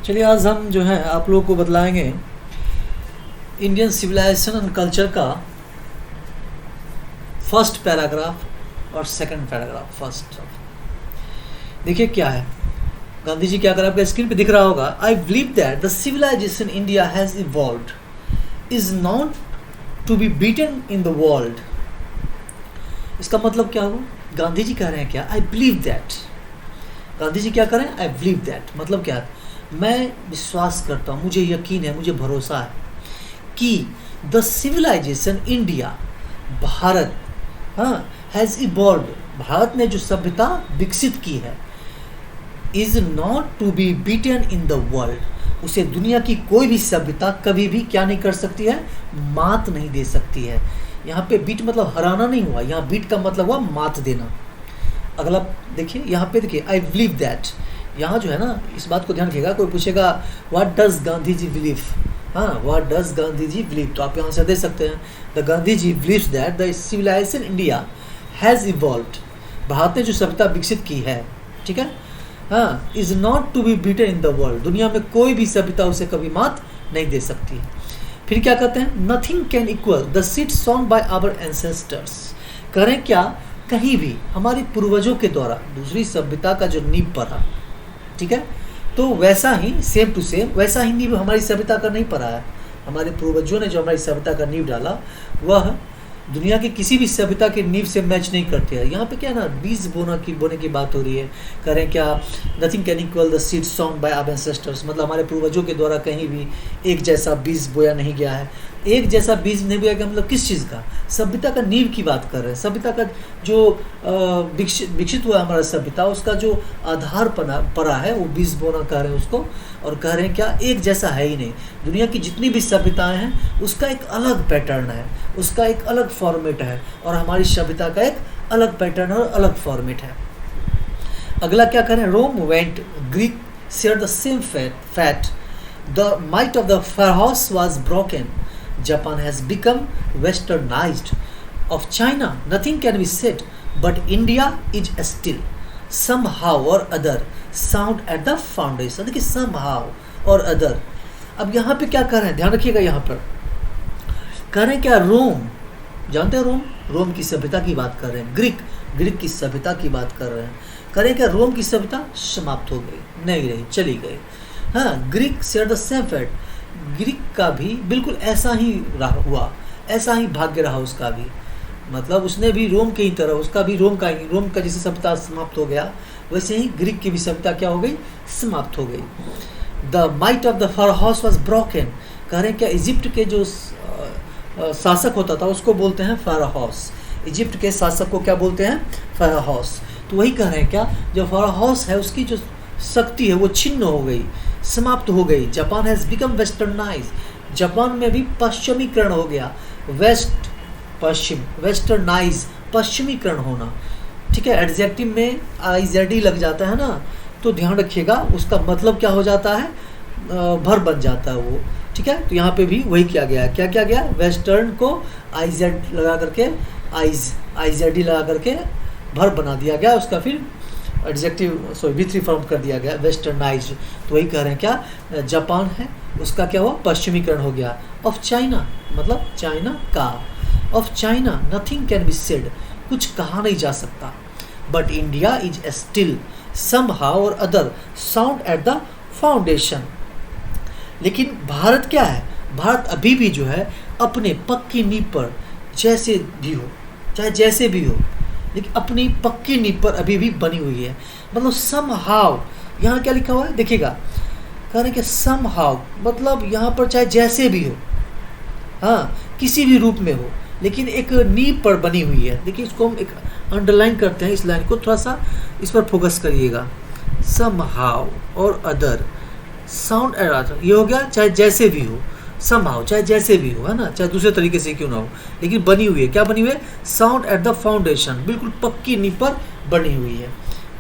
चलिए आज हम जो है आप लोगों को बतलाएंगे इंडियन सिविलाइजेशन एंड कल्चर का फर्स्ट पैराग्राफ और सेकंड पैराग्राफ। फर्स्ट देखिए क्या है, गांधी जी क्या कर आपका स्क्रीन पे दिख रहा होगा। I believe that the civilisation India has evolved is not to be beaten in the world. इसका मतलब क्या हुआ? गांधी जी कह रहे हैं क्या? I believe that. Gandhi ji क्या करें? आई बिलीव दैट मतलब क्या है? मैं विश्वास करता हूँ, मुझे यकीन है, मुझे भरोसा है कि द सिविलाइजेशन इंडिया, भारत, हाँ, हैज़ इवॉल्व, भारत ने जो सभ्यता विकसित की है, is not to be beaten in the world, उसे दुनिया की कोई भी सभ्यता कभी भी क्या नहीं कर सकती है? मात नहीं दे सकती है। यहाँ पे बीट मतलब हराना नहीं हुआ, यहाँ बीट का मतलब हुआ मात देना। अगला देखिए, यहाँ पे देखिए आई बिलीव दैट, यहाँ जो है ना इस बात को ध्यान रखिएगा। कोई पूछेगा what does Gandhi ji believe, हाँ, what does Gandhi ji believe, तो आप यहाँ से दे सकते हैं the Gandhi ji believes that the civilisation India has evolved, Bharat ने जो सभ्यता विकसित की है, ठीक है, हाँ, is not to be beaten in the world, दुनिया में कोई भी सभ्यता उसे कभी मात नहीं दे सकती। फिर क्या कहते हैं? Nothing can equal the seed sown by our ancestors. करें क्या? कहीं भी हमारे पूर्वजों के द्वारा दूसरी सभ्यता का जो नींव पड़ा, ठीक है, तो वैसा ही सेम टू सेम वैसा ही नींव हमारी सभ्यता का नहीं पड़ा है। हमारे पूर्वजों ने जो हमारी सभ्यता का नींव डाला वह दुनिया की किसी भी सभ्यता के नींव से मैच नहीं करते हैं। यहाँ पे क्या है ना, बीज बोने की बात हो रही है। करें क्या? Nothing can equal the seed sown by our ancestors, मतलब हमारे पूर्वजों के द्वारा कहीं भी एक जैसा बीज बोया नहीं गया है। एक जैसा बीज नहीं बोया गया मतलब किस चीज़ का? सभ्यता का नींव की बात कर रहे हैं। सभ्यता का जो विकसित हुआ हमारा सभ्यता, उसका जो आधार पड़ा है वो बीज बोना कह रहे हैं उसको। और कह रहे हैं क्या? एक जैसा है ही नहीं। दुनिया की जितनी भी सभ्यताएं हैं उसका एक अलग पैटर्न है, उसका एक अलग फॉर्मेट है, और हमारी सभ्यता का एक अलग पैटर्न और अलग फॉर्मेट है। अगला क्या करें? Rome went, Greek share the same fate, the might of the pharaohs was broken, Japan has become westernized, of China nothing can be said, but India is still somehow or other sound at the foundation। देखिए somehow और other। अब यहाँ पे क्या कर रहे हैं? ध्यान रखिएगा, यहाँ पर कर रहे हैं क्या? रोम, जानते हैं रोम? रोम की सभ्यता की बात कर रहे हैं। ग्रीक की सभ्यता की बात कर रहे हैं। करें क्या? रोम की सभ्यता समाप्त हो गई, नहीं रही, चली गई। हाँ, Greek share the same fate, Greek का भी बिल्कुल ऐसा ही हुआ, ऐसा ही भाग्य रहा उसका भी, मतलब उसने भी रोम के ही तरह, उसका भी रोम का जैसे सभ्यता समाप्त हो गया वैसे ही ग्रीक की भी सभ्यता क्या हो गई? समाप्त हो गई। The might of the pharaohs was broken, कह रहे हैं क्या? इजिप्ट के जो शासक होता था उसको बोलते हैं pharaohs। इजिप्ट के शासक को क्या बोलते हैं? pharaohs। तो वही कह रहे हैं क्या? जो pharaohs है उसकी जो शक्ति है वो छिन्न हो गई, समाप्त हो गई। Japan has become westernise, Japan में भी पश्चिमीकरण हो गया। वेस्ट पश्चिम, वेस्टर्नाइज पश्चिमीकरण होना, ठीक है। एडजेक्टिव में आईजेडी लग जाता है ना, तो ध्यान रखिएगा उसका मतलब क्या हो जाता है? भर बन जाता है वो, ठीक है। तो यहाँ पे भी वही किया गया है। क्या किया गया? वेस्टर्न को आईजेड लगा करके, आईजेडी लगा करके भर बना दिया गया, उसका फिर एडजेक्टिव V3 फॉर्म कर दिया गया, वेस्टर्नाइज। तो वही कह रहे हैं क्या? जापान है उसका क्या हुआ? पश्चिमीकरण हो गया। ऑफ चाइना मतलब चाइना का, of China nothing can be said, कुछ कहा नहीं जा सकता। But India is still somehow or other sound at the foundation. लेकिन भारत क्या है? भारत अभी भी जो है अपने पक्की नींव पर, जैसे भी हो, चाहे जैसे भी हो, लेकिन अपनी पक्की नींव पर अभी भी बनी हुई है। मतलब समहाउ, यहाँ क्या लिखा हुआ है देखिएगा, कह रहे हैं कि समहाउ मतलब यहाँ पर चाहे जैसे भी हो, हाँ, किसी भी रूप में हो, लेकिन एक नींव पर बनी हुई है। देखिए इसको हम एक अंडरलाइन करते हैं, इस लाइन को थोड़ा सा इस पर फोकस करिएगा। Somehow or other sound eight other, ये हो गया चाहे जैसे भी हो, समहाउ चाहे जैसे भी हो, है ना, चाहे दूसरे तरीके से क्यों ना हो, लेकिन बनी हुई है। क्या बनी हुई है? साउंड एट द फाउंडेशन, बिल्कुल पक्की नींव पर बनी हुई है।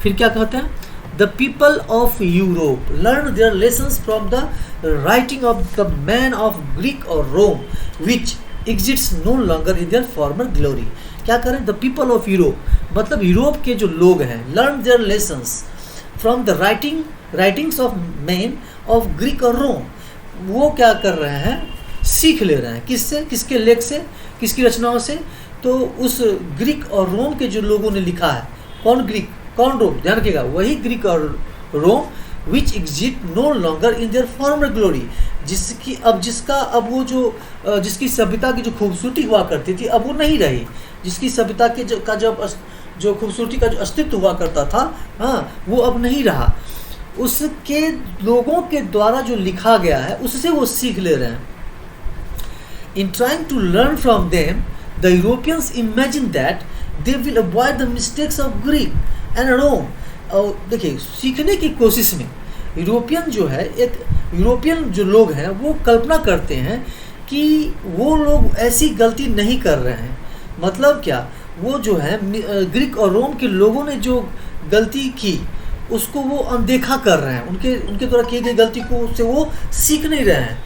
फिर क्या कहते हैं? The people of Europe learn their lessons from the writing of the man of Greek और Rome which exists no longer in their former glory. क्या करें? द पीपल ऑफ यूरोप मतलब यूरोप के जो लोग हैं, learn their lessons from the writings of man of Greek और Rome, वो क्या कर रहे हैं, सीख ले रहे हैं। किससे, किसके लेख से, किसकी रचनाओं से, तो उस ग्रीक और रोम के जो लोगों ने लिखा है। कौन ग्रीक, कौन रोम, ध्यान रखिएगा, वही ग्रीक और Rome which exist no longer in their former glory, जिसकी अब वो जो जिसकी सभ्यता की जो खूबसूरती हुआ करती थी अब वो नहीं रही, जिसकी सभ्यता के जो खूबसूरती का जो अस्तित्व हुआ करता था, हाँ, वो अब नहीं रहा। उसके लोगों के द्वारा जो लिखा गया है उससे वो सीख ले रहे हैं। In trying to learn from them the Europeans imagine that they will avoid the mistakes of Greek and Rome. और देखिए, सीखने की कोशिश में यूरोपियन जो लोग हैं वो कल्पना करते हैं कि वो लोग ऐसी गलती नहीं कर रहे हैं। मतलब क्या, वो जो है ग्रीक और रोम के लोगों ने जो गलती की उसको वो अनदेखा कर रहे हैं, उनके द्वारा की गई गलती को से वो सीख नहीं रहे हैं,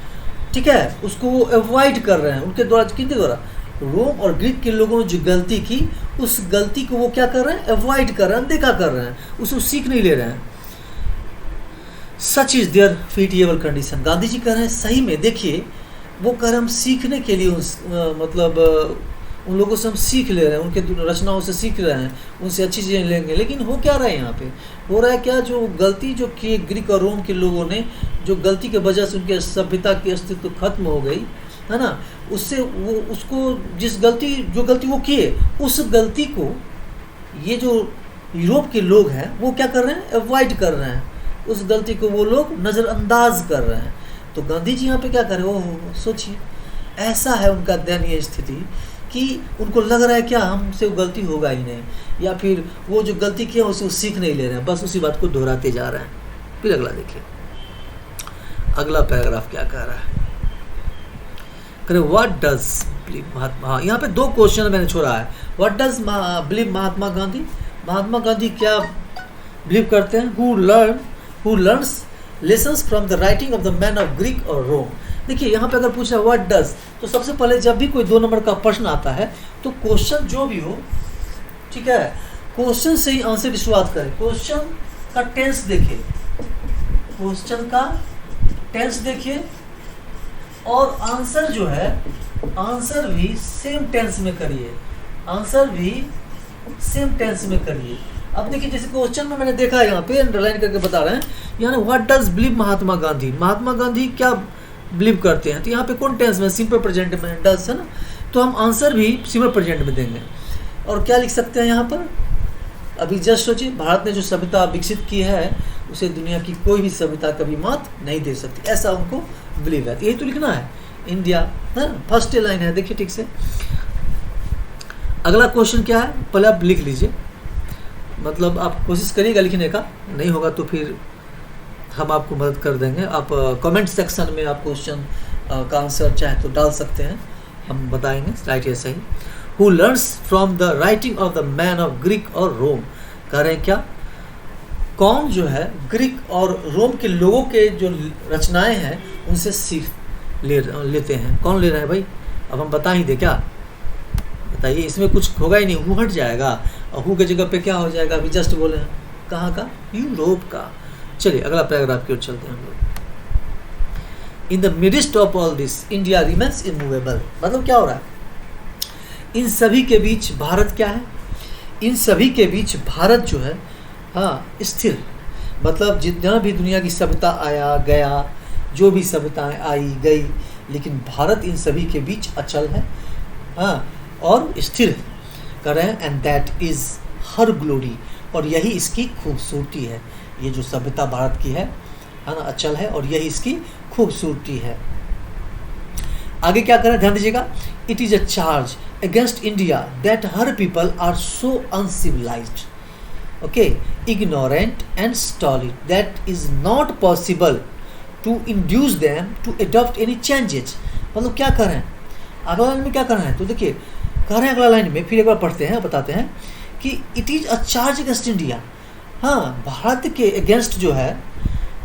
ठीक है, उसको वो अवॉइड कर रहे हैं। उनके द्वारा, किनके द्वारा, रोम और ग्रीक के लोगों ने जो गलती की उस गलती को वो क्या कर रहे हैं, अवॉइड कर रहे हैं, अनदेखा कर रहे हैं, उसको सीख नहीं ले रहे हैं। Such is their pitiable condition. Gandhi ji कह रहे हैं सही में, देखिए वो कह रहे हम सीखने के लिए उन लोगों से हम सीख ले रहे हैं, उनके रचनाओं से सीख रहे हैं, उनसे अच्छी चीज़ें लेंगे। लेकिन हो क्या रहा है यहाँ पे, हो रहा है क्या, जो गलती जो की ग्रीक और रोम के लोगों ने, जो गलती के वजह से उनके सभ्यता की अस्तित्व खत्म हो गई है ना, उससे वो उसको जो गलती वो किए, उस गलती को ये जो यूरोप के लोग हैं वो क्या कर रहे हैं, अवॉइड कर रहे हैं, उस गलती को वो लोग नज़रअंदाज कर रहे हैं। तो गांधी जी यहाँ पे क्या कर रहे हैं, ओह सोचिए, ऐसा है उनका दयनीय स्थिति कि उनको लग रहा है क्या हमसे वो गलती होगा ही नहीं, या फिर वो जो गलती किया उसे वो सीख नहीं ले रहे हैं, बस उसी बात को दोहराते जा रहे हैं। फिर अगला देखिए, अगला पैराग्राफ क्या कह रहा है, करे व्हाट डज बिलीव महात्मा, यहाँ पे दो क्वेश्चन मैंने छोड़ा है। What does believe Mahatma Gandhi, Mahatma Gandhi क्या बिलीव करते हैं, who learns lessons from the writing of the man of Greek और रोम। देखिए यहाँ पे अगर पूछा व्हाट डज, तो सबसे पहले जब भी कोई 2 नंबर का प्रश्न आता है तो क्वेश्चन जो भी हो, ठीक है, क्वेश्चन से ही आंसर की शुरुआत करें। क्वेश्चन का टेंस देखिए, क्वेश्चन का टेंस देखिए, और आंसर जो है, आंसर भी सेम टेंस में करिए, आंसर भी सेम टेंस में करिए। अब देखिए, जैसे क्वेश्चन में मैंने देखा है, यहाँ पे अंडरलाइन करके बता रहे हैं, यानी what does believe Mahatma Gandhi, Mahatma Gandhi क्या बिलीव करते हैं, तो यहाँ पे कौन टेंस में, सिंपल प्रेजेंट में डज है ना, तो हम आंसर भी सिंपल प्रेजेंट में देंगे। और क्या लिख सकते हैं यहाँ पर, अभी जस्ट सोचिए, भारत ने जो सभ्यता विकसित की है उसे दुनिया की कोई भी सभ्यता कभी मात नहीं दे सकती, ऐसा उनको बिलीव है। यही तो लिखना है, इंडिया है, फर्स्ट लाइन है, देखिए ठीक से। अगला क्वेश्चन क्या है, पहले आप लिख लीजिए, मतलब आप कोशिश करिएगा लिखने का, नहीं होगा तो फिर हम आपको मदद कर देंगे। आप कमेंट सेक्शन में आप क्वेश्चन का आंसर चाहे तो डाल सकते हैं, हम बताएंगे राइट या सही। Who learns from the writing of the man of Greek और रोम, कह रहे हैं क्या, कौन जो है ग्रीक और रोम के लोगों के जो रचनाएं हैं उनसे सीख लेते हैं। कौन ले रहा है भाई, अब हम बता ही दे क्या, बताइए, इसमें कुछ होगा ही नहीं, हु हट जाएगा, और हु की जगह पे क्या हो जाएगा, अभी जस्ट बोले हैं, कहाँ का, यूरोप का। चलिए अगला पैराग्राफ की ओर चलते हैं हम लोग। In the midst of all this India remains immovable, मतलब क्या हो रहा है, इन सभी के बीच भारत क्या है, इन सभी के बीच भारत जो है, हाँ, स्थिर, मतलब जितना भी दुनिया की सभ्यता आया गया, जो भी सभ्यताएं आई गई, लेकिन भारत इन सभी के बीच अचल है, हाँ, और स्थिर है, कर रहे हैं। And that is her glory, और यही इसकी खूबसूरती है, ये जो सभ्यता भारत की है ना, अचल है, और यही इसकी खूबसूरती है। आगे क्या करें, ध्यान दीजिएगा, it is a charge against India that her people are so uncivilised, okay, ignorant and stolid, that is not possible to induce them to adopt any changes। मतलब क्या कर रहे हैं, अगला लाइन में क्या कर रहे हैं, तो देखिए कह रहे हैं अगला लाइन में, फिर एक बार पढ़ते हैं, बताते हैं कि it is a charge against India, हाँ, भारत के अगेंस्ट जो है,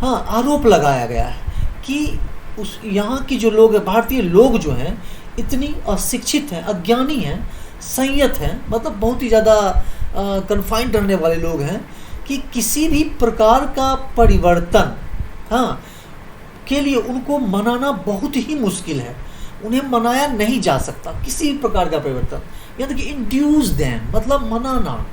हाँ, आरोप लगाया गया है कि उस यहाँ की जो लोग हैं, भारतीय लोग जो हैं, इतनी अशिक्षित हैं, अज्ञानी हैं, संयत हैं, मतलब बहुत ही ज़्यादा कन्फाइंड रहने वाले लोग हैं, कि किसी भी प्रकार का परिवर्तन, हाँ, के लिए उनको मनाना बहुत ही मुश्किल है, उन्हें मनाया नहीं जा सकता किसी भी प्रकार का परिवर्तन, यानी कि इंड्यूस देम मतलब मनाना,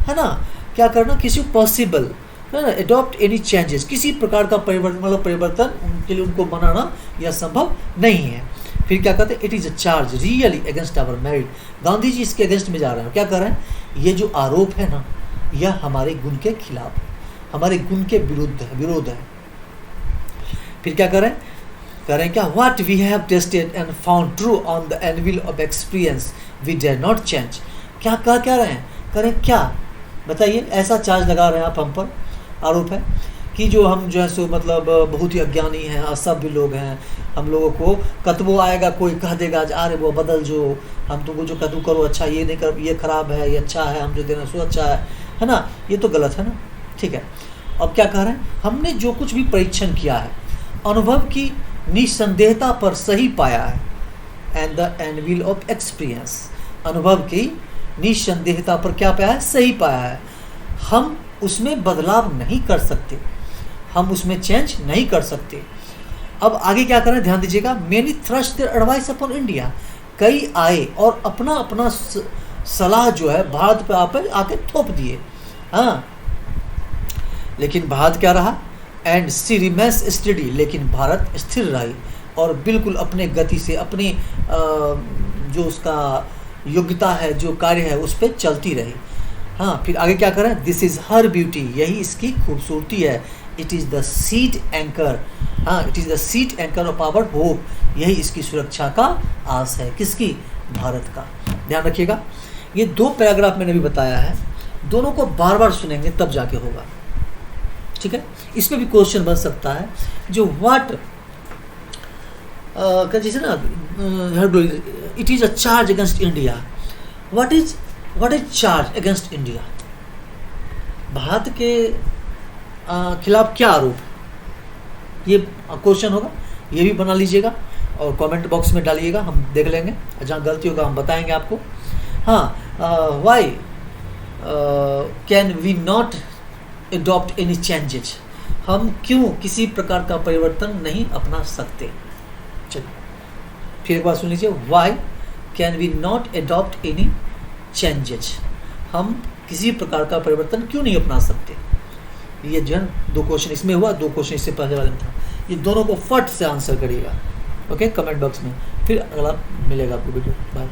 है ना, क्या करना, किसी पॉसिबल, है ना, अडॉप्ट एनी चेंजेस, किसी प्रकार का परिवर्तन मतलब परिवर्तन उनके लिए उनको मनाना यह संभव नहीं है। फिर क्या कहते हैं, it is a charge really against our merit. Gandhi ji इसके अगेंस्ट में जा रहे हैं, क्या कर रहे हैं, ये जो आरोप है ना, यह हमारे गुण के खिलाफ है, हमारे गुण के विरोध है। फिर क्या करें, क्या, what we have tested and found true on the anvil of experience we dare not change. क्या कह रहे हैं, करें क्या, बताइए, ऐसा चार्ज लगा रहे हैं आप हम पर, आरोप है कि जो हम जो है सो मतलब बहुत ही अज्ञानी हैं, असभ्य लोग हैं, हम लोगों को कतबो आएगा, कोई कह देगा अरे वो बदल, जो हम तुमको जो कदू करो अच्छा, ये नहीं कर, ये खराब है, ये अच्छा है, हम जो देना सो अच्छा है ना, ये तो गलत है ना। ठीक है, अब क्या कह रहे हैं, हमने जो कुछ भी परीक्षण किया है अनुभव की निसंदेहता पर सही पाया है, and the anvil of experience, अनुभव की निसंदेहता पर क्या पाया है, सही पाया है। हम उसमें बदलाव नहीं कर सकते, हम उसमें चेंज नहीं कर सकते। अब आगे क्या करें, ध्यान दीजिएगा, many thrust their advice upon India, कई आए और अपना अपना सलाह जो है भारत पे आके थोप दिए, हाँ, लेकिन भारत क्या रहा, एंड सी रिमेन्स स्टडी, लेकिन भारत स्थिर रही और बिल्कुल अपने गति से, अपने जो उसका योग्यता है, जो कार्य है, उस पर चलती रही। हाँ, फिर आगे क्या करें, दिस इज़ हर ब्यूटी, यही इसकी खूबसूरती है, it is the sheet anchor, हाँ, it is the sheet anchor of our hope, यही इसकी सुरक्षा का आस है, किसकी, भारत का। ध्यान रखिएगा, ये 2 पैराग्राफ मैंने भी बताया है, दोनों को बार बार सुनेंगे तब जाके होगा, ठीक है। इसमें भी क्वेश्चन बन सकता है, जो व्हाट जैसे ना, it is a charge against India, what is charge against India, Bharat के खिलाफ क्या आरोप है, ये क्वेश्चन होगा, ये भी बना लीजिएगा और कमेंट बॉक्स में डालिएगा, हम देख लेंगे, जहाँ गलती होगा हम बताएंगे आपको। हाँ, why can we not adopt any changes, हम क्यों किसी प्रकार का परिवर्तन नहीं अपना सकते। चलिए फिर एक बार सुन लीजिए, why can we not adopt any changes, हम किसी प्रकार का परिवर्तन क्यों नहीं अपना सकते। ये जो है 2 क्वेश्चन इसमें हुआ, 2 क्वेश्चन इससे पहले वाले में था, ये दोनों को फट से आंसर करिएगा, ओके, कमेंट बॉक्स में। फिर अगला मिलेगा आपको वीडियो, बाय।